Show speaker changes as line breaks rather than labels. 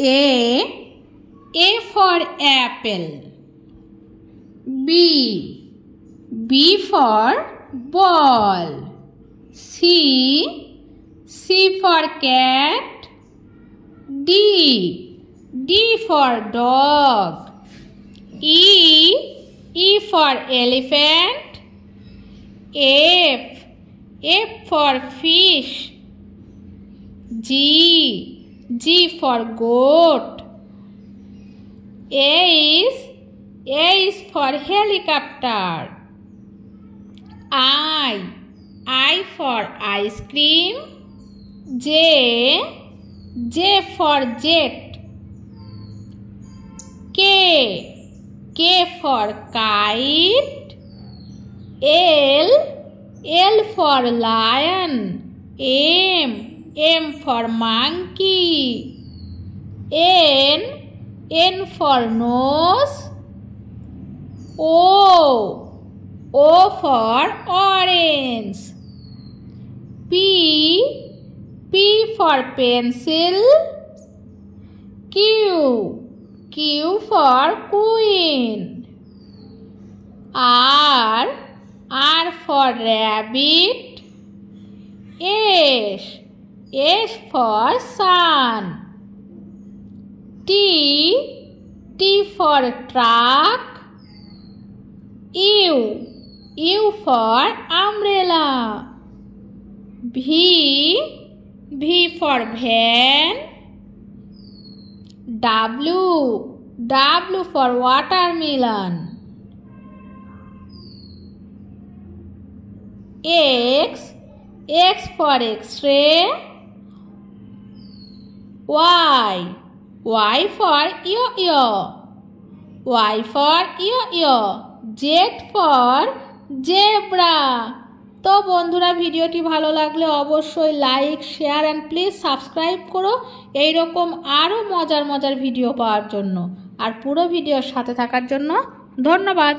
A for apple. B for ball. C for cat. D for dog. E for elephant. F for fish. G for goat. A is for helicopter. I for ice cream. J for jet. K for kite. L for lion. M for monkey. N for nose. O for orange. P for pencil. Q for queen. R for rabbit. S for sun. T for truck. U for umbrella. V for van. W for watermelon. X for X-ray. Y for yo-yo. Z for zebra. তো বন্ধুরা, ভিডিওটি ভালো লাগলে অবশ্যই like, share and please subscribe করো এইরকম আরও মজার ভিডিও পাওয়ার জন্য। আর পুরো ভিডিওর সাথে থাকার জন্য ধন্যবাদ।